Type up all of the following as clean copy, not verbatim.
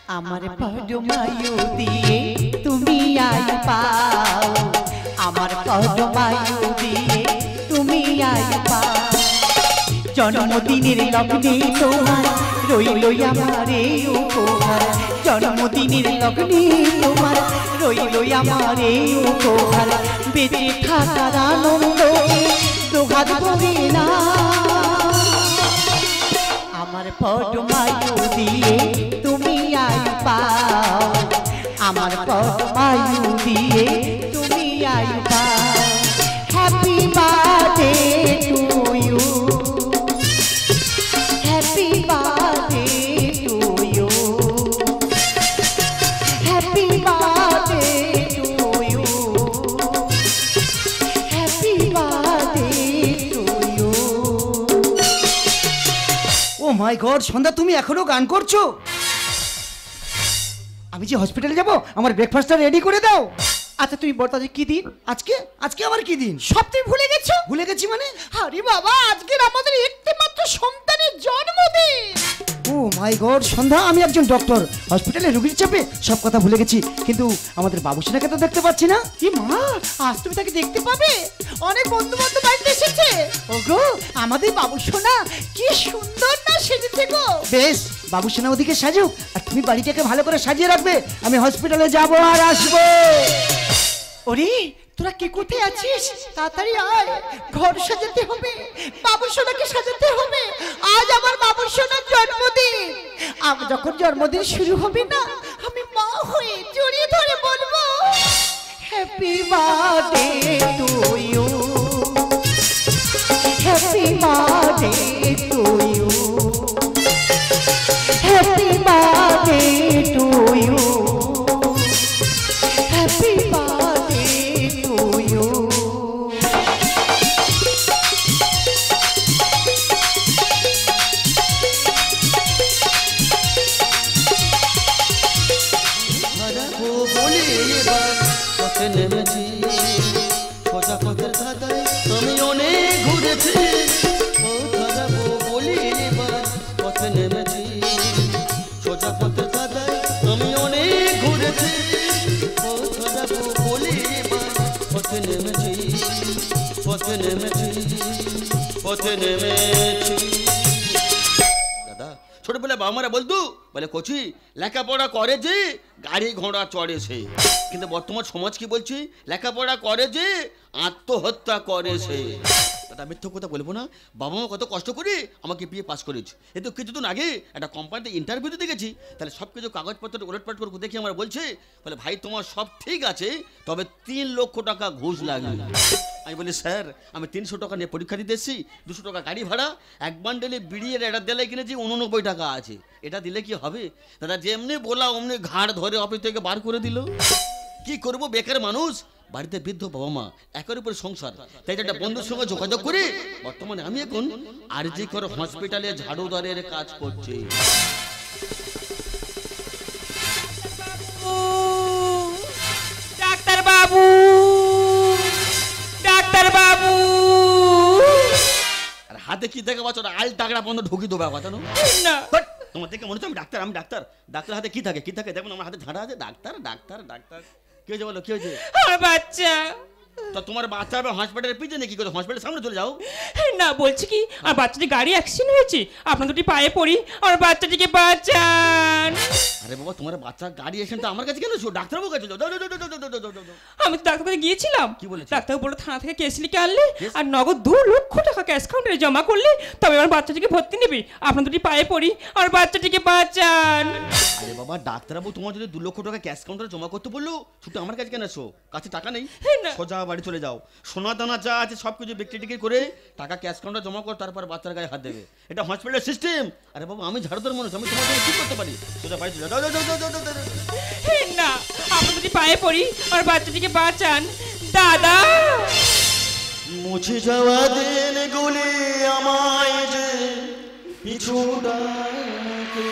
আমার পরমায়ু দিয়ে তুমি আয়ু পাও, আমার পরমায়ু দিয়ে তুমি আয়ু পাও। জন্মদিনের লগ্নে তোমার রইল আমার এই উপহার, জন্মদিনের লগ্নে তোমার রইল আমার এই উপহার। বেঁচে থাকার আনন্দ দুঘাত করে না, আমার পরমায়ু দিয়ে তুমি আয়ু পাও, আমার পরমায়ু দিয়ে তুমি আয়ু পাও। Happy birthday to you, happy birthday to you, happy birthday to you, happy birthday to you. Oh my God, Sandhya তুমি এখনো গান করছো? আমি যে হসপিটালে যাব, আমার ব্রেকফাস্টটা রেডি করে দাও। আচ্ছা তুমি বলতো যে কি দিন? আজকে আজকে আবার কি দিন? সব তুমি ভুলে গেছো? ভুলে গেছি মানে? আরে বাবা, আজকের আমাদের একটিমাত্র সন্তানের জন্মদিন। ও মাই গড সন্ধ্যা, আমি একজন ডক্টর, হসপিটালে রোগীর চাপে সব কথা ভুলে গেছি। কিন্তু আমাদের বাবুসোনাকে তো দেখতে পাচ্ছি না। কি মা, আজ তুমি তাকে দেখতে পাবে? অনেক বন্ধু বান্ধব বাড়িতে এসেছে। ওগো, আমাদের বাবুসোনা কি সুন্দর না সেজেছে গো। বেশ, বাবুসোনা ওদিকে সাজুক, আর তুমি বাড়িটাকে ভালো করে সাজিয়ে রাখবে। আমি হসপিটালে যাব আর আসবো। ওরে তোরা কে কোথায় আছিস? তাড়াতাড়ি আয়, ঘর সাজাতে হবে, বাবুসোনাকে সাজাতে হবে। আজ আমার বাবুসোনার জন্মদিন। আমার যখন জন্মদিন শুরু হবে না, আমি মা হয়ে জড়িয়ে ধরে বলবো happy birthday to you, happy birthday to you, happy birthday to you, happy birthday to you. আমি অনেক ঘুরেছি, বলি পথে নেমেছি, সোজা পথে দাদাই আমি অনেক ঘুরেছি, বলি পথে নেমেছি, পথে নেমেছি, পথে নেমেছি। দাদা ছোটবেলা বাবা মারা বলতো, বলে কচি লেখাপড়া করে যে গাড়ি ঘোড়া চড়ে সে, কিন্তু বর্তমান সমাজ কি বলছি, লেখাপড়া করে যে আত্মহত্যা করে সে। দাদা মিথ্যা কথা বলবো না, বাবা মা কত কষ্ট করে আমাকে বিয়ে পাস করেছে। কিন্তু কিছুদিন আগে একটা কোম্পানিতে ইন্টারভিউ দিতে গেছি, তাহলে সব কিছু কাগজপত্র উলটপাট করে দেখি আমার বলছে, বলে ভাই তোমার সব ঠিক আছে, তবে 3 লক্ষ টাকা ঘুষ লাগবে। আমি বলি স্যার আমি 300 টাকা নিয়ে পরীক্ষা দিতে এসেছি, 200 টাকা গাড়ি ভাড়া, এক বান্ডেলে বিড়িয়ে এটা দিলে কিনেছি 89 টাকা আছে, এটা দিলে কি হবে? দাদা যেমনি বলা অমনি ঘাড় ধরে অফিস থেকে বার করে দিল। কি করব, বেকার মানুষ, বাড়িতে বৃদ্ধ বাবা মা, একের উপরে সংসার, তাই একটা বন্ধুর সঙ্গে যোগাযোগ করে বর্তমানে আমি এখন আরজি কর হসপিটালে ঝাড়ুদারের কাজ করছি। ডাক্তার বাবু, ডাক্তার বাবু। আর হাতে কি দেখে বাচ্চা আল টাকড়া বন্ধ ঢুকি দেবো কথা না, তোমার দেখে মনে হচ্ছে আমি ডাক্তার, আমি ডাক্তার। ডাক্তার হাতে কি থাকে, কি থাকে দেখুন আমার হাতে ঝাড়া আছে, ডাক্তার ডাক্তার ডাক্তার। কি হয়েছে বলো, কি হয়েছে? আমার বাচ্চা। তো তোমার বাচ্চা হসপিটালের পিছনে কি করো, হসপিটালের সামনে চলে যাও। না বলছি কি, আমার বাচ্চাটি গাড়ি অ্যাক্সিডেন্ট হয়েছে, আপনার দুটি পায়ে পড়ি, আমার বাচ্চাটিকে বাঁচান। আরে বাবা তোমার বাচ্চা গাড়ি অ্যাক্সিডেন্ট আমার কাছে কেন, ডাক্তারবাবু কাছে যাও। আমি তো ডাক্তার কাছে গিয়েছিলাম, কি বলেছে? ডাক্তার বললো থানা থেকে কেস লিখে আনলে আর নগদ 2 লক্ষ টাকা ক্যাশ কাউন্টারে জমা করলে তবে আমার বাচ্চাটিকে ভর্তি নেবে। আপনার দুটি পায়ে পড়ি, আমার বাচ্চাটিকে বাঁচান। আরে বাবা ডাক্তারবাবু তোমার যদি 2 লক্ষ টাকা ক্যাশ কাউন্টারে জমা করতে বললো, ছুটে আমার কাছে কেন আসো? কাছে টাকা নেই, সোজা বাড়ি চলে যাও, সোনা দানা যা আছে সব কিছু বিক্রি টিক্রি করে টাকা ক্যাশ কাউন্টারে জমা কর, তারপর বাচ্চার গায়ে হাত দেবে। এটা হসপিটালের সিস্টেম। আরে বাবা আমি ঝাড়ুদার মানুষ, আমি তোমার জন্য কি করতে পারি? সোজা বাড়ি চলে যাও। না, আপনার দুটি পায়ে পড়ি, আমার বাচ্চাটিকে বাঁচান দাদা। মুছে যাওয়া দিনগুলি আমায় যে পিছু ডাকে,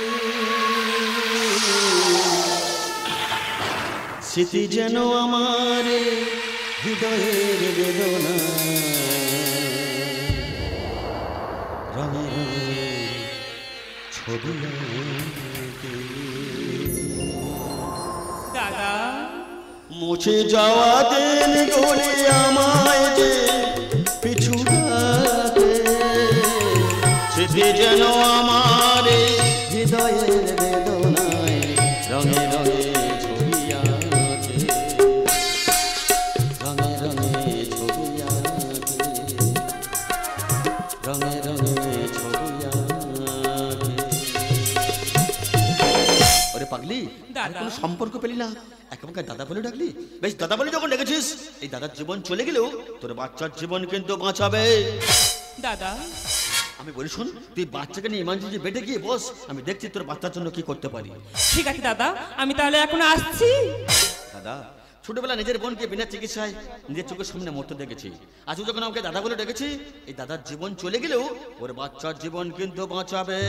স্মৃতি যেন আমার হৃদয়ের বেদনা, রঙে রঙে ছবি আঁকে। মুছে যাওয়া দিনগুলি আমায় যে পিছু ডাকে, স্মৃতি যেন আমার হৃদয়ের বেদনায় রঙে রঙে ছবি আঁকে, রঙে রঙে ছবি আঁকে, রঙে রঙে ছবি আঁকে। ওরে পাগলি, আর কোনো সম্পর্ক পেলি না, একেবারে দাদা বলে ডাকলি? বেশ, দাদা বলে যখন ডেকেছিস, এই দাদার জীবন চলে গেলেও তোর বাচ্চার জীবন কিন্তু বাঁচাবে। দাদা আমি বলি শোন, তুই বাচ্চাকে নিয়ে ইমার্জেন্সি বেডে গিয়ে বস, আমি দেখছি তোর বাচ্চার জন্য কি করতে পারি। ঠিক আছে দাদা, আমি তাহলে এখন আসছি। দাদা ছোটবেলা নিজের বোনকে বিনা চিকিৎসায় নিজের চোখের সামনে মরতে দেখেছি, আজ যখন আমাকে দাদা বলে ডেকেছি, এই দাদার জীবন চলে গেলেও ওর বাচ্চার জীবন কিন্তু বাঁচাবে।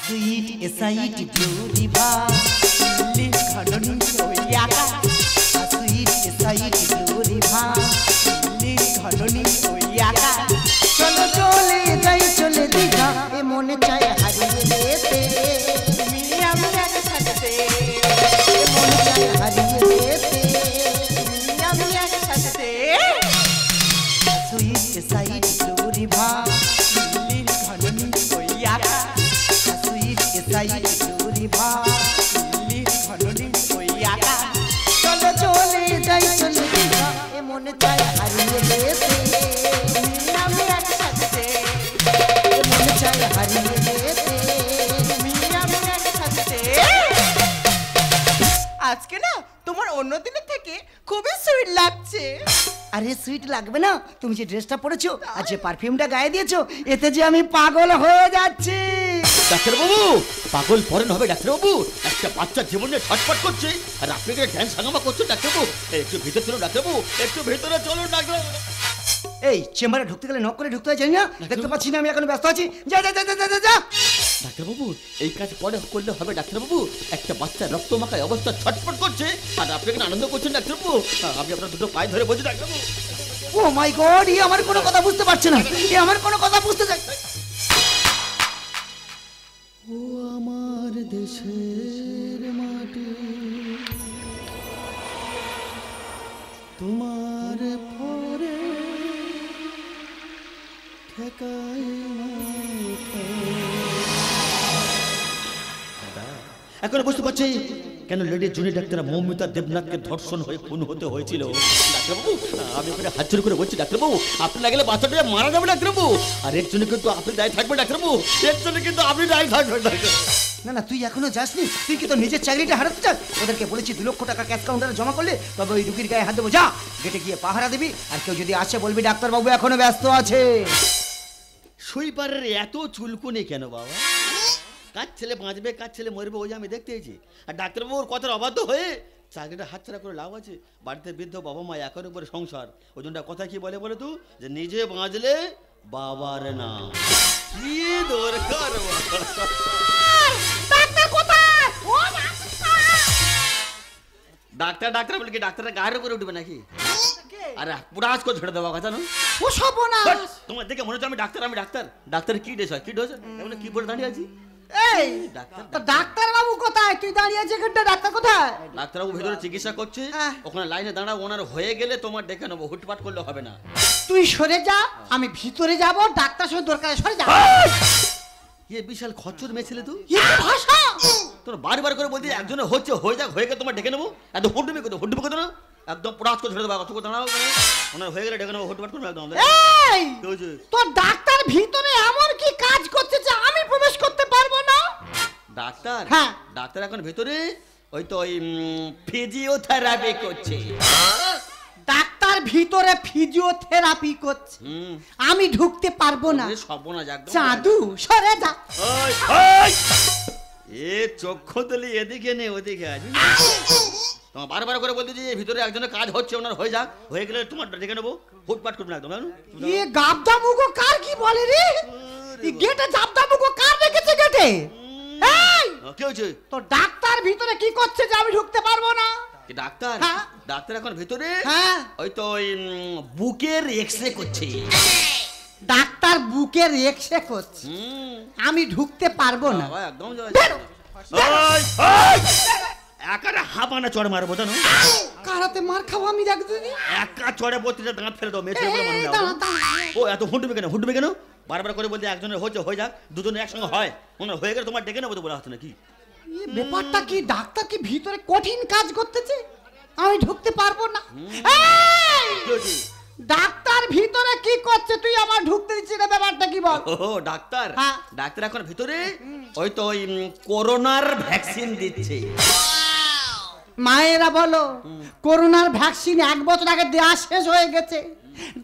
Sweet এসাইট blue Riva leave ঘননি Waka, sweet এসাইট blue Riva leave ঘননি Waka. চলো চলে যাই চলে দীঘা, এ মনে চায় হারিয়ে যেতে, তুমি আমি একসাথে, এ মনে চায় হারিয়ে যেতে, তুমি আমি একসাথে। Sweet এসাইট blue Riva leave ঘননি Waka, side চুরি ভালি ঘননি ওয়াকা। চলো চলে যাই চলে দীঘা, এ মনে চায় হারিয়ে যেতে, আমি একসাথে, এ মনে চায় হারিয়ে যেতে, আমি একসাথে। আজকে না তোমার অন্য দিনের থেকে খুবই সুইট লাগছে। আরে সুইট লাগবে না, তুমি যে ড্রেসটা পরেছো আর যে পারফিউমটা গায়ে দিয়েছো, এতে যে আমি পাগল হয়ে যাচ্ছি। ডাক্তারবাবু, পাগল পরেন হবে ডাক্তারবাবু, একটা বাচ্চার জীবনে ছটফট করছে আর আপনি এখানে ধ্যান সাঙ্গামা করছেন ডাক্তারবাবু। একটু ভিতরে চলুন ডাক্তারবাবু, একটু ভিতরে চলুন ডাক্তারবাবু। এই চেম্বারে ঢুকতে গেলে নক করে ঢুকতে হয়, জানি না? দেখতে পাচ্ছি না আমি এখন ব্যস্ত আছি। যা যা যা যা যা যা। ডাক্তারবাবু এই কাজ পরে করলে হবে ডাক্তারবাবু, একটা বাচ্চা রক্তমাখায় অবস্থা ছটফট করছে আর আপনি এখানে আনন্দ করছেন ডাক্তারবাবু। আমি আপনার দুটো পায়ে ধরে বলছি ডাক্তারবাবু। ও মাই গড, ই আমার কোনো কথা বুঝতে পারছে না, ই আমার কোনো কথা বুঝতে চাই। ও আমার দেশের মাটি, তোমার পরে ঠেকায় এখন বুঝতে পারছি কেন লেডি জুনি ডাক্তার মৌমিতা দেবনাথকে ধর্ষণ হয়ে খুন হতে হয়েছিল। ডাক্তারবাবু আমি ওখানে হাত জোর করে বলছি ডাক্তারবাবু, আপনি লাগলে বাচ্চাটা মারা যাবে ডাক্তারবাবু, আর এর জন্য কিন্তু আপনি দায়ী থাকবেন ডাক্তারবাবু, এর জন্য কিন্তু আপনি দায়ী থাকবেন ডাক্তার। না না, তুই এখনো যাসনি, তুই কি তোর নিজের চাকরিটা হারাতে চাস? ওদেরকে বলেছি 2 লক্ষ টাকা ক্যাশ কাউন্টারে জমা করলে তবে ওই রুগীর গায়ে হাত দেবো। যা গেটে গিয়ে পাহারা দিবি, আর কেউ যদি আসে বলবি ডাক্তারবাবু এখনো ব্যস্ত আছে। সুইপারের এত চুলকুনি কেন বাবা? কাজ ছেলে বাঁচবে কাজ ছেলে মরবে ওই আমি দেখতে এসেছি, আর ডাক্তারবাবুর কথার অবাধ্য হয়ে চাকরিটা হাতছাড়া করে লাভ আছে? বাড়িতে বৃদ্ধ বাবা মা একের উপরে সংসার, ওই জন্য কথা কি বলে বলে তুই যে নিজে বাঁচলে বাবার নাম। কি দরকার ডাক্তার ডাক্তার বলে কি ডাক্তারের গায়ের উপরে উঠবে নাকি? আরে পুরাজ করে ছেড়ে দেওয়া কথা না, ও সর্বনাশ। তোমার দেখে মনে হচ্ছে আমি ডাক্তার, আমি ডাক্তার। ডাক্তার কি ড্রেস হয়, কি ড্রেস এমন কি পরে দাঁড়িয়ে আছি? এই ডাক্তার বাবু কোথায়? তুই দাঁড়িয়ে আছিস এখানটা, ডাক্তার কোথায়? ডাক্তারবাবু ভেতরে চিকিৎসা করছে, ওখানে লাইনে দাঁড়া, ওনার হয়ে গেলে তোমার ডেকে নেবো, হুটপাট করলে হবে না। তুই সরে যা, আমি ভিতরে যাব, ডাক্তার সঙ্গে দরকার, সরে যা। ये বিশাল খচ্চর মেয়ে ছেলে তুই, কি ভাষা তোর বারবার করে বলছি একজনে হচ্ছে হয়ে যাক, হয়ে গেলে তোমার ডেকে নেবো, এত হুটুমি করতো হুটুমি করতো না, একদম পুরাজ করে ছেড়ে দেবো, অত করে দাঁড়াও, ওনার হয়ে গেলে ডেকে নেবো, হুটপাট করবো একদম। এই তোর ডাক্তার ভিতরে এমন কি কাজ করছে যে আমি প্রবেশ করতে পারবো না? ডাক্তার? হ্যাঁ ডাক্তার এখন ভিতরে ওই তো ওই ফিজিওথেরাপি করছে। ডাক্তার ভিতরে ফিজিওথেরাপি করছে, আমি ঢুকতে পারবো না। সর্বনাশ একদম। জাদু, সরে যা। এ চক্ষু তুলি এদিকে নে ওদিকে আছে, তোমার বারবার করে বলতে যে ভিতরে একজনের কাজ হচ্ছে, ওনার হয়ে যাক, হয়ে গেলে তোমার ডেকে নেবো, হুটপাট করবে না একদম। এ গাবদা মুগো কার কি বলে রে? এই গেটে গাবদা মুগো কার রেখেছে গেটে? এই কি হয়েছে? তো ডাক্তার ভিতরে কি করছে যে আমি ঢুকতে পারবো না? কি ডাক্তার? হ্যাঁ ডাক্তার এখন ভিতরে হ্যাঁ ওই তো ওই বুকের এক্সরে করছে। ডাক্তার বুকের এক্সরে করছে, আমি ঢুকতে পারবো না। একদম বেরো। একারে হাফ পানা চড় মারবো জানো? কারাতে মার খাবো আমি দেখ দিদি। একা চড়ে প্রতিটা দাঁত ফেলে দাও, মেয়ে ছেলে বলে মনে দাঁড়া, হয়। দাঁড়া। ও এত হুঁটবে কেন? বারবার করে বলতে একজনের হচ্ছে হয়ে যাক, দুজনের একসঙ্গে হয়, মনে হয় হয়ে গেলে তোমার ডেকে নেবো তো বলা হচ্ছে নাকি? এ ব্যাপারটা কি, ডাক্তার কি ভিতরে কঠিন কাজ করতেছে? আমি ঢুকতে পারবো না। এই! কি হয়েছে? ডাক্তার ভিতরে কি করছে তুই আমার ঢুকতে দিচ্ছিস না, ব্যাপারটা কি বল? ও ডাক্তার, হ্যাঁ। ডাক্তার এখন ভিতরে ওই তো ওই করোনার ভ্যাকসিন দিচ্ছে। মায়েরা বলো, করোনার ভ্যাকসিন 1 বছর আগে দেওয়া শেষ হয়ে গেছে,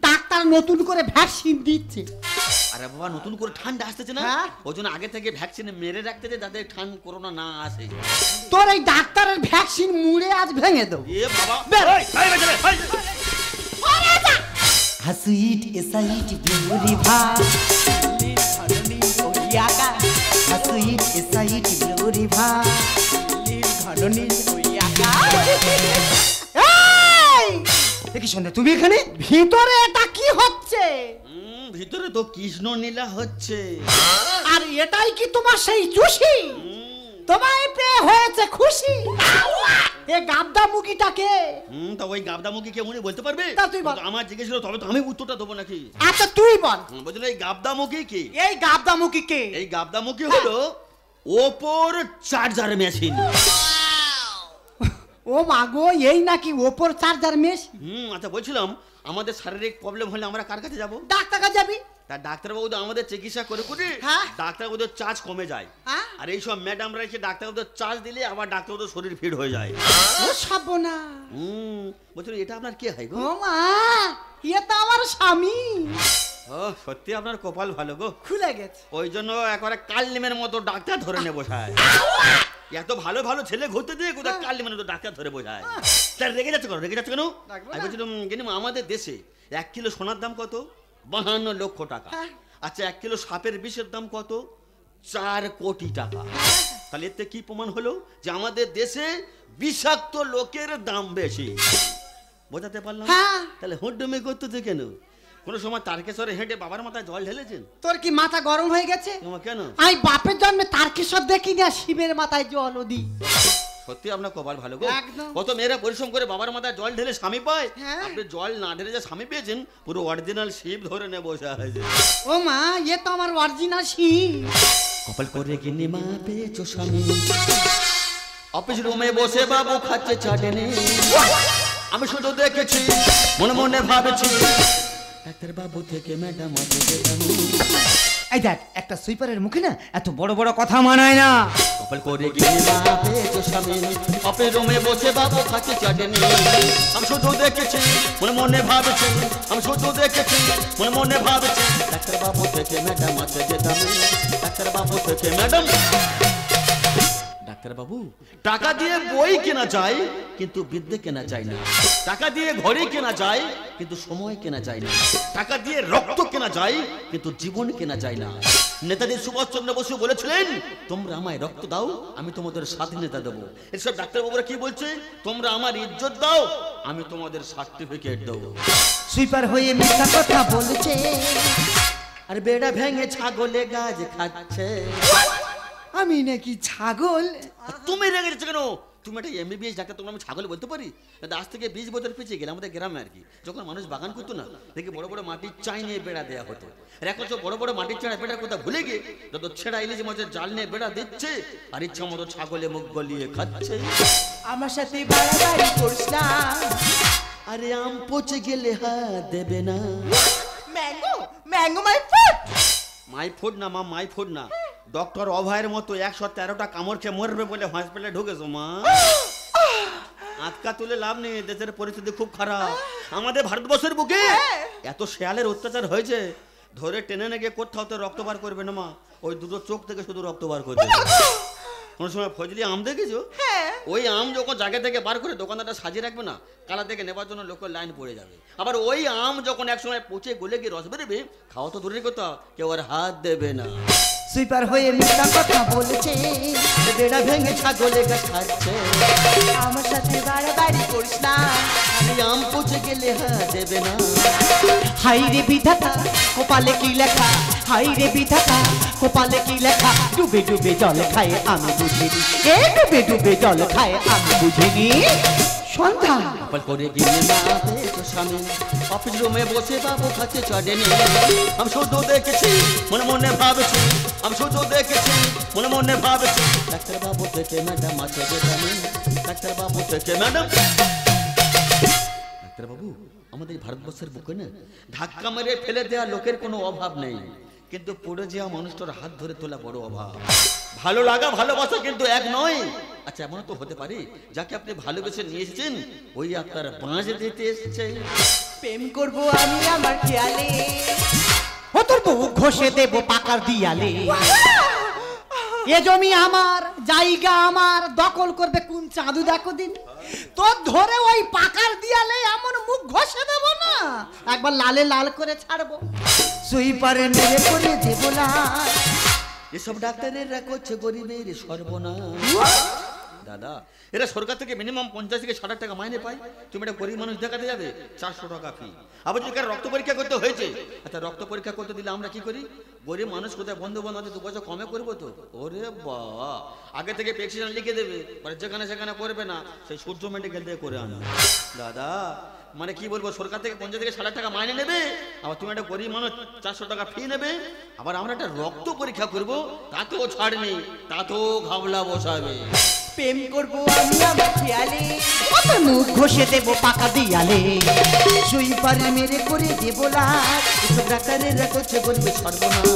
ডাক্তার নতুন করে ভ্যাকসিন দিচ্ছে। আরে বাবা, নতুন করে ঠান্ডা আসতেছে না, হ্যাঁ। ওই জন্য আগে থেকে ভ্যাকসিন মেরে রাখতেছে যাতে করোনা না আসে। তোর এই ডাক্তারের ভ্যাকসিন মুড়ে আজ ভেঙে দেবো। এ বাবা, বের। এই, এই বেচারে, এই। হাসুইট এসাইট ব্লুরি ভা হাসুইট এসাইট ব্লুরি ভা এই! দেখি সন্ধ্যা তুমি এখানে? ভিতরে এটা কি হচ্ছে? ভিতরে তো কৃষ্ণ নীলা হচ্ছে। আর এটাই কি তোমার সেই চুষি? তোমায় পেয়ে হয়েছে খুশি? এ গাবদা মুগিটাকে? তা ওই গাবদামুখী কে উনি বলতে পারবে? তা তুই বল। তো আমার জিজ্ঞেস ছিল, তবে তো আমি উত্তরটা দেবো নাকি? আচ্ছা তুই বল, বলছিল এই গাবদামুখী কি? এই গাবদা মুগি কে? এই গাবদামুখী হলো ওপর চার্জার মেশিন। ও মাগো, এই নাকি ওপর চার্জার মেশ? আচ্ছা বলছিলাম, আমাদের শারীরিক প্রবলেম হলে আমরা কার কাছে যাবো? ডাক্তার কাছে যাবি? তা ডাক্তারবাবু তো আমাদের চিকিৎসা করে হ্যাঁ। ডাক্তারবাবুদের চার্জ কমে যায়। হ্যাঁ? আর এইসব ম্যাডামরা এসে ডাক্তারবাবুদের চার্জ দিলে আবার ডাক্তারবাবুদের শরীর ফিট হয়ে যায়। ও সাবনা। বলছিল এটা আপনার কে হয় গো? ও মা, এ তো আমার স্বামী। ও সত্যি আপনার কপাল ভালো গো, খুলে গেছে। ওই জন্য একবারে কালনিমের মতো ডাক্তার ধরে নিয়ে বসায়। এত ভালো ভালো ছেলে ঘুরতে দিয়ে কোথায় কালনিমের মতো ডাক্তার ধরে বসায়। তার রেগে যাচ্ছে কেন? আমি বলছিলাম গিনিমা, আমাদের দেশে 1 কিলো সোনার দাম কত? 52 লক্ষ টাকা। আচ্ছা 1 কিলো সাপের বিষের দাম কত? 4 কোটি টাকা। তাহলে এতে কি প্রমাণ হলো যে আমাদের দেশে বিষাক্ত লোকের দাম বেশি? বোঝাতে পারলাম? হ্যাঁ। তাহলে হুড্ডুমি করতেছে কেন? কোনো সময় তারকেশ্বরে হেঁটে বাবার মাথায় জল ঢেলেছেন? তোর কি মাথা গরম হয়ে গেছে? তোমার কেন? আমি বাপের জন্মে তারকেশ্বর দেখি না, শিবের মাথায় জল দিই। সত্যি আপনার কপাল ভালো গো, একদম। কত মেয়েরা পরিশ্রম করে বাবার মাথায় জল ঢেলে স্বামী পায়। হ্যাঁ। আপনি জল না ঢেলে যে স্বামী পেয়েছেন, পুরো অরিজিনাল শিব ধরে নিয়ে বসে আছে। ও মা, এ তো আমার অরিজিনাল শিব। কপাল করে গিনি মা পেয়েছো স্বামী, অফিস রুমে বসে বাবু খাচ্ছে চাটেনি, আমি শুধু দেখেছি মনে মনে ভাবেছি, ডাক্তার বাবু থেকে ম্যাডাম এই দেখ, একটা সুইপারের মুখে না এত বড় বড় কথা মানায় না। কপাল করে গিনি মা পেয়েছো স্বামী, অফিস রুমে বসে বাবু খাচ্ছে চাটেনি, আমি শুধু দেখেছি মনে মনে ভাবেছি, আমি শুধু দেখেছি মনে মনে ভাবেছি, ডাক্তার বাবু থেকে ম্যাডাম আছে যেতাম, ডাক্তার বাবু থেকে ম্যাডাম। ডাক্তার বাবু, টাকা দিয়ে বই কেনা যায় কিন্তু বিদ্যে কেনা যায় না, টাকা দিয়ে ঘড়ি কেনা যায় কিন্তু সময় কেনা যায় না, টাকা দিয়ে রক্ত কেনা যায় কিন্তু জীবন কেনা যায় না। নেতাজি সুভাষচন্দ্র বসু বলেছিলেন, তোমরা আমায় রক্ত দাও, আমি তোমাদের স্বাধীনতা দেবো। এসব ডাক্তারবাবুরা কি বলছে? তোমরা আমার ইজ্জত দাও, আমি তোমাদের সার্টিফিকেট দেবো। সুইপার হয়ে মিথ্যা কথা বলছে। আর বেড়া ভেঙে ছাগলে গাছ খাচ্ছে। আমি নাকি ছাগল? তুমি রেগে যাচ্ছ কেন? তুমি একটা এমবিবিএস ডাক্তার, তোমরা আমি ছাগল বলতে পারি? আজ থেকে 20 বছর পিছিয়ে গেলে আমাদের গ্রামে আর কি, যখন মানুষ বাগান করতো না, দেখি বড় বড় মাটির চাই নিয়ে বেড়া দেওয়া হতো। আর এখন সব বড় বড় মাটির চাই বেড়ার কথা ভুলে গিয়ে যত ছেঁড়া ইলিশ মাছের জাল নিয়ে বেড়া দিচ্ছে, আর ইচ্ছা মতো ছাগলে মুখ গলিয়ে খাচ্ছে। আমার সাথে বাড়াবাড়ি করিস না। আরে আম পচে গেলে হাত দেবে না। Mango, mango my food. My food না মা, মাই ফুড না। ডক্টর অভয়ের মতো 113টা কামড় খেয়ে মরবে বলে হসপিটালে ঢুকেছো মা। আজকা তুলে লাভ নেই, দেশের পরিস্থিতি খুব খারাপ। আমাদের ভারতবর্ষের বুকে এত শেয়ালের অত্যাচার হয়েছে, ধরে টেনে নিয়ে কোথাও তো রক্ত বার করবে না মা, ওই দুটো চোখ থেকে শুধু রক্ত বার করবে। কোন সময় ফজলি আম দেখেছো? ওই আম যখন জায়গা থেকে বার করে দোকানদারটা সাজিয়ে রাখবে না, কালা থেকে নেবার জন্য লোকের লাইন পড়ে যাবে। আবার ওই আম যখন এক সময় পচে গলে গিয়ে রস বেরোবে, খাওয়া তো দূরের কথা, কেউ আর হাত দেবে না। সুইপার হয়ে মিথ্যা কথা বলছে, বেড়া ভেঙে ছাগলে গাছ খাচ্ছে। আমার সাথে বাড়াবাড়ি করিস না, আমি আম পচে গেলে দেবে না। হাই রে বিধাতা কপালে কি লেখা, হাই রে বিধাতা কপালে কি লেখা, ডুবে ডুবে জল খায় আমি বুঝিনি, এ ডুবে ডুবে জল খায় আমি বুঝিনি। সন্ধ্যা কপাল করে গিয়ে না পেয়েছো স্বামী, অফিস রুমে বসে বাবু খাচ্ছে চড়েনি। আমি শুধু দেখেছি মনে মনে ভাবছি, আমি শুধু দেখেছি মনে মনে ভাবছি। ডাক্তার বাবু থেকে ম্যাডাম আছে যেতামি, ডাক্তার বাবু থেকে ম্যাডাম। ডাক্তার বাবু, আমাদের ভারতবর্ষের বুকে না ধাক্কা মেরে ফেলে দেওয়া লোকের কোনো অভাব নেই, কিন্তু পড়ে যাওয়া মানুষটার হাত ধরে তোলা বড় অভাব। ভালো লাগা ভালোবাসা কিন্তু এক নয়। আচ্ছা, এমন তো হতে পারে যাকে আপনি ভালোবেসে নিয়ে এসেছেন ওই আপনার বাঁশ দিতে এসছে। প্রেম করবো আমি আমার খেয়ালে, ও তোর বউ ঘষে দেবো পাকার দিয়ালে। এ জমি আমার, জায়গা আমার, দখল করবে কোন চাঁদু দেখো দিন। তোর ধরে ওই পাকার দিয়ালে এমন মুখ ঘষে দেবো না, একবার লালে লাল করে ছাড়বো। সুইপারে মেরে করে দেবো না। এসব ডাক্তারেরা করছে গরিবের সর্বনাশ। দাদা, এরা সরকার থেকে মিনিমাম 50 থেকে 60 টাকা মাইনে পায়, তুমি একটা গরিব মানুষ দেখাতে যাবে 400 টাকা ফি। আবার যদি রক্ত পরীক্ষা করতে হয়েছে, আচ্ছা রক্ত পরীক্ষা করতে দিলে আমরা কি করি? গরিব মানুষ কোথায় বন্ধু বান্ধব 2 পয়সা কমে করবো তো? ওরে বাবা, আগে থেকে প্রেসক্রিপশন লিখে দেবে, পরে যেখানে সেখানে করবে না, সেই সূর্য মেডিকেল দিয়ে করে আনা। দাদা মানে কি বলবো, সরকার থেকে 50 থেকে 60 টাকা মাইনে নেবে, আবার তুমি একটা গরিব মানুষ 400 টাকা ফি নেবে, আবার আমরা একটা রক্ত পরীক্ষা করবো, তাতেও ছাড় নেই, তাতেও ঘাবলা বসাবে। প্রেম করবো আমি আমার খেয়ালে, ও তোর মুখ ঘষে দেবো পাকা দিয়ালে। সুইপারে মেরে করে দেবো না। এসব ডাক্তারেরা করছে গরিবের সর্বনাশ।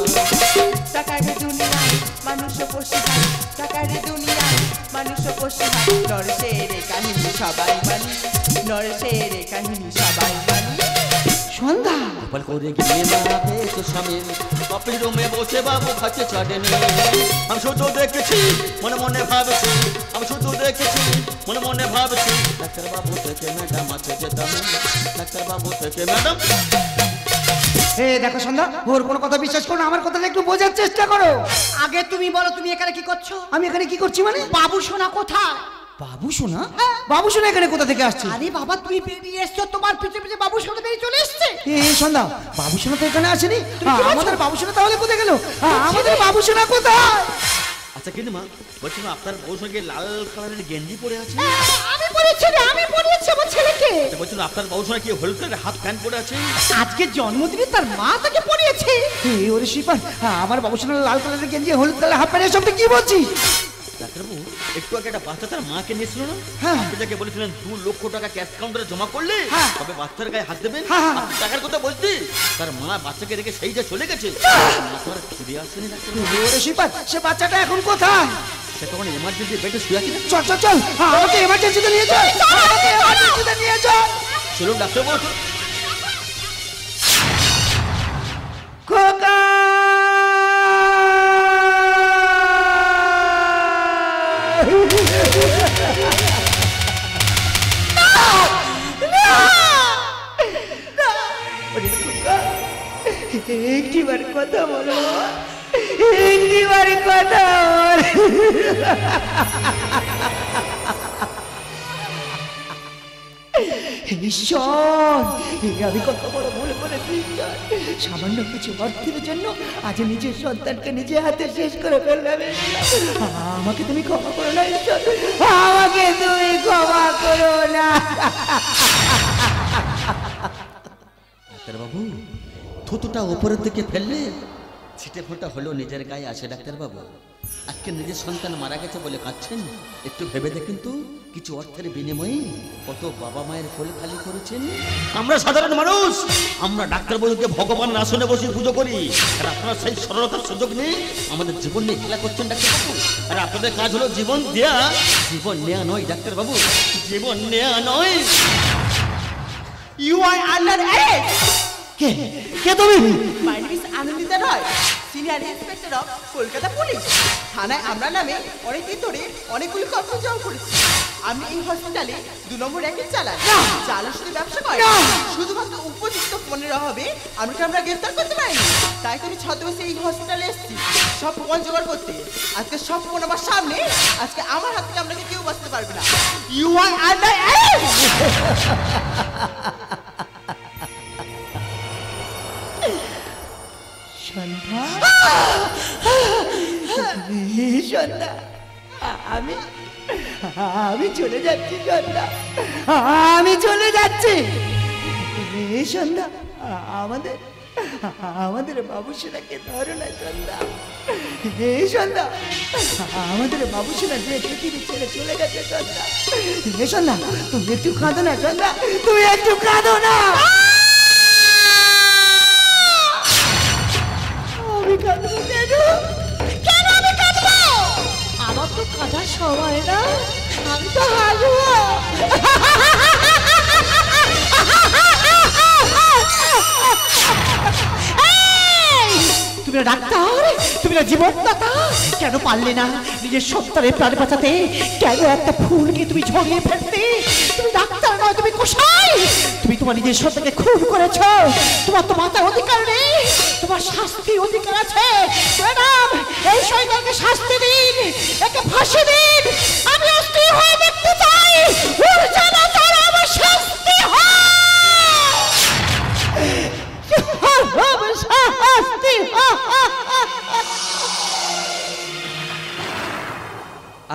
টাকারে দুনিয়ায় মানুষ পশু হয়, টাকারে দুনিয়ায় মানুষ পশু হয়। নরসের কাহিনী সবাই মানি, নরসের কাহিনী সবাই মানি। সন্ধ্যা কপাল করে গিয়ে না পেয়েছো স্বামী, অফিস রুমে বসে বাবু খাচ্ছে চড়েনি। আমি শুধু দেখেছি মনে মনে ভাবছি, আমি শুধু দেখেছি মনে মনে ভাবছি। ডাক্তার বাবু থেকে ম্যাডাম আছে যেতাম, ডাক্তার বাবু থেকে ম্যাডাম। হে দেখো সন্ধ্যা, ওর কোনো কথা বিশ্বাস করো না, আমার কথাটা একটু বোঝার চেষ্টা করো। আগে তুমি বলো, তুমি এখানে কি করছো? আমি এখানে কি করছি মানে? বাবু সোনা কোথায়? বাবু সোনা? বাবু সোনা এখানে কোথা থেকে আসছে? আরে বাবা, তুমি বেরিয়ে এসছো, তোমার পিছে পিছে বাবু সোনা বেরিয়ে চলে এসছে। সন্ধ্যা, বাবু সোনা তো এখানে আসেনি। আমাদের বাবু সোনা তাহলে কোথায় গেল? আমাদের বাবু সোনা কোথায়? আচ্ছা কিন্তু মা বলছি, আপনার বউ সঙ্গে লাল কালারের গেঞ্জি পরে আছে? আমি পড়েছি রে, আমি পড়িয়েছি আমার ছেলেকে। বলছি আপনার বউ সঙ্গে কি হলুদ কালারের হাফ প্যান্ট পরে আছে? আজকে জন্মদিনে তার মা তাকে পড়িয়েছে। ওরে শিপার, আমার বাবু সোনা লাল কালারের গেঞ্জি হলুদ কালার হাফ প্যান্ট, সব কি বলছিস? ডাক্তারবাবু, একটু আগে একটা বাচ্চা তার মাকে নিয়েছিল না? হ্যাঁ। আপনি যাকে বলেছিলেন 2 লক্ষ টাকা ক্যাশ কাউন্টারে জমা করলে তবে বাচ্চার গায়ে হাত দেবেন, হ্যাঁ। আপনি টাকার কথা বলছি। তার মা বাচ্চাকে রেখে সেই যে চলে গেছে, মা তো আর ফিরে আসেনি। ডাক্তারবাবু, ওরে শিপার, সে বাচ্চাটা এখন কোথায়? সে তখন এমার্জেন্সি বেডে শুয়ে আছে। চল চল চল, আমাকে এমার্জেন্সিতে নিয়ে চল, আমাকে এমার্জেন্সিতে নিয়ে চল। চলুন ডাক্তারবাবু। খোকা একটিবার কথা বলো, একটিবার কথা বল। ঈশ্বর, আমি কত বড় ভুল করেছি। সামান্য কিছু অর্থের জন্য আজ নিজের সন্তানকে নিজে হাতে শেষ করে ফেললাম। আমাকে তুমি ক্ষমা করো না ঈশ্বর, আমাকে তুমি ক্ষমা করো না। ডাক্তারবাবু, থুতুটা উপরের দিকে ফেললে ছিটে ফোঁটা হলো নিজের গায়ে আসে। ডাক্তারবাবু, আজকে নিজের সন্তান মারা গেছে বলে কাঁদছেন, একটু ভেবে দেখেন তো কিছু অর্থের বিনিময়ে কত বাবা মায়ের কোল খালি করেছেন। আমরা সাধারণ মানুষ, আমরা ডাক্তারবাবুকে ভগবান আসনে বসে পুজো করি, আর আপনারা সেই সরলতার সুযোগ নেই আমাদের জীবন নিয়ে খেলা করছেন ডাক্তারবাবু। আর আপনাদের কাজ হলো জীবন দেয়া, জীবন নেয়া নয় ডাক্তারবাবু, জীবন নেয়া নয়। You are under arrest. কে তুমি? My name is Anandita Roy. Senior inspector of Kolkata police. থানায় আমরা নামে অনেকদিন ধরে অনেকগুলো কমপ্লেন জমা করেছি। আমি এই হসপিটালে 2 নম্বর র্যাকেট চালাই, চালা শুধু ব্যবসা করে, শুধুমাত্র উপযুক্ত ফোনের অভাবে আমাকে আমরা গ্রেফতার করতে পারিনি। তাই তুমি ছদ্মবেশে এই হসপিটালে এসেছি সব প্রমাণ জোগাড় করতে। আজকে সব প্রমাণ আমার সামনে, আজকে আমার হাত থেকে আপনাকে কেউ বাঁচতে পারবে না। You are under arrest. Sandhya, Sandhya, আমি চলে যাচ্ছি সন্ধ্যা, আমি চলে যাচ্ছি। সন্ধ্যা, আমাদের বাবুসোনাকে ধরো না সন্ধ্যা। সন্ধ্যা, আমাদের বাবুসোনা যে পৃথিবী ছেড়ে চলে গেছে সন্ধ্যা। সন্ধ্যা, তুমি একটু কাঁদো না সন্ধ্যা, তুমি একটু কাঁদো না। আমি কাঁদবো কেন? কেন আমি কাঁদবো? আমার তো কাঁদার সময় না, আমি তো হাসবো। তুমি ডাক্তার, তুমি জীবনদাতা, কেন পারলে না নিজের সন্তানের প্রাণ বাঁচাতে? কেন একটা ফুলকে তুমি ঝরিয়ে ফেলতে? তুমি ডাক্তার নয়, তুমি কসাই। তুমি তোমার নিজের সন্তানকে খুন করেছ। তোমার তো মাথার অধিকার নেই, তোমার শাস্তির অধিকার আছে। ম্যাডাম, এই শয়তানকে শাস্তি দিন, একে ফাঁসি দিন। আমি অস্থির হয়ে দেখতে চাই ওর যেন তার আমার শাস্তি হয়।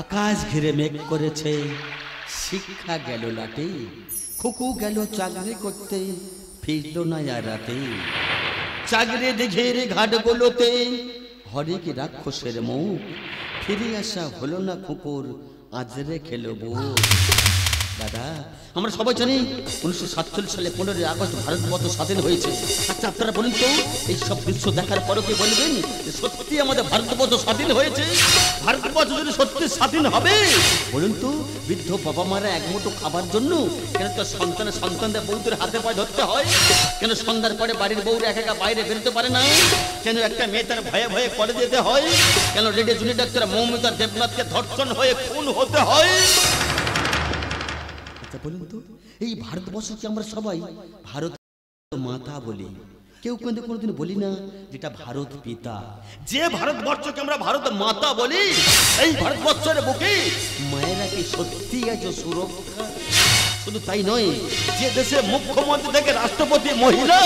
আকাশ ঘিরে মেঘ করেছে, শিক্ষা গেল লাটে, খুকু গেল চাকরি করতে, ফিরল না আর রাতে। চাকরি দিঘের ঘাটগুলোতে হরেক রাক্ষসের মুখ, ফিরে আসা হলো না খুকুর, আজ রেখে বউ। দাদা, আমরা সবাই জানি 1947 সালে 15 আগস্ট ভারতবর্ষ স্বাধীন হয়েছে। আচ্ছা, আপনারা বলুন তো, এই সব দৃশ্য দেখার পরও কি বলবেন যে সত্যি আমাদের ভারতবর্ষ স্বাধীন হয়েছে? ভারতবর্ষ যদি সত্যি স্বাধীন হবে, বলুন তো, বৃদ্ধ বাবা মারা এক মুঠো খাবার জন্য কেন তো সন্তানদের বউদের হাতে পায়ে ধরতে হয়? কেন সন্ধ্যার পরে বাড়ির বউরা একা একা বাইরে বেরোতে পারে না? কেন একটা মেয়ে তার ভয়ে ভয়ে করে যেতে হয়? কেন রেডিও জুনিয়র ডাক্তার মৌমিতা দেবনাথকে ধর্ষণ হয়ে খুন হতে হয়? বলুন তো, এই ভারতবর্ষকে আমরা সবাই ভারত মাতা বলি, কেউ কিন্তু কোনোদিন বলি না যেটা ভারত পিতা। যে ভারতবর্ষকে আমরা ভারত মাতা বলি, এই ভারতবর্ষের বুকে মায়েরা কি সত্যি আছে সুরক্ষা? শুধু তাই নয়, যে দেশে মুখ্যমন্ত্রী থেকে রাষ্ট্রপতি মহিলা,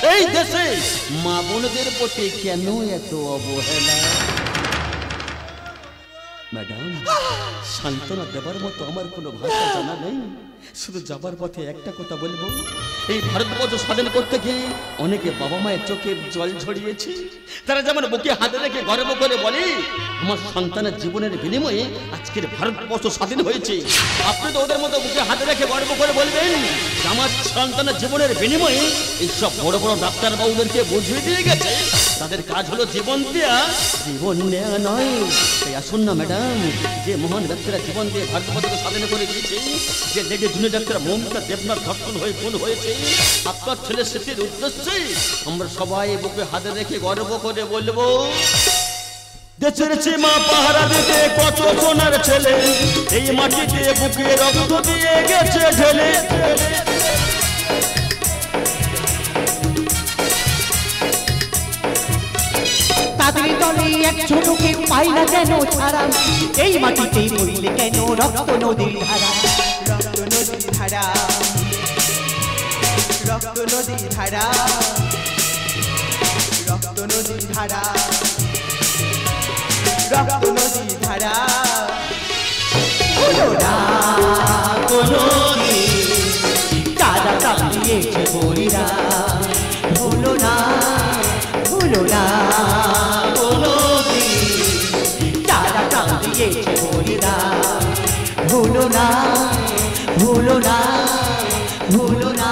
সেই দেশে মা বোনদের প্রতি কেন এত অবহেলা? ম্যাডাম, সান্ত্বনা দেবার মতো আমার কোনো ভাষা জানা নেই। শুধু যাবার পথে একটা কথা বলবো, এই ভারতবর্ষ স্বাধীন করতে গিয়ে অনেকে বাবা মায়ের চোখে জল ঝরিয়েছে। তারা যেমন বুকে হাতে রেখে গর্ব করে বলে, আমার সন্তানের জীবনের বিনিময়ে আজকের ভারতবর্ষ স্বাধীন হয়েছে। আপনি তো ওদের মতো বুকে হাতে রেখে গর্ব করে বলবেন, আমার সন্তানের জীবনের বিনিময়ে এইসব বড় বড় ডাক্তার বাবুদেরকে বুঝিয়ে দিয়ে গেছে তাদের কাজ হলো জীবন দেয়া, জীবন নেয়া নয়। তাই আসুন না ম্যাডাম, যে মহান ব্যক্তিরা জীবন দিয়ে ভারতবর্ষকে স্বাধীন করে দিয়েছে, যে lady junior doctor Moumita Debnath ধর্ষণ হয়ে খুন হয়েছে, আপনার ছেলে স্মৃতির উদ্দেশ্যে আমরা সবাই বুকে হাতে রেখে গর্ব করে বলবো, দেশের সীমা পাহারা দিতে কত সোনার ছেলে, এই মাটিতে বুকে রক্ত দিয়ে গেছে ঢেলে। তাদের দলে একজনও কেউ পাই না কেন ছাড়া, এই মাটিতেই পড়িলে কেন রক্ত নদীর ধারা। রক্ত নদীর ধারা, রক্ত নদীর ধারা, রক্ত নদীর ধারা, রক্ত নদীর ধারা। হলো না কোনো কাদা কাঁপিয়েছে বইরা, হলো না, হলো না কোনো কাদা কাঁপিয়েছে বইরা, হলো না, হলো না, হলো না।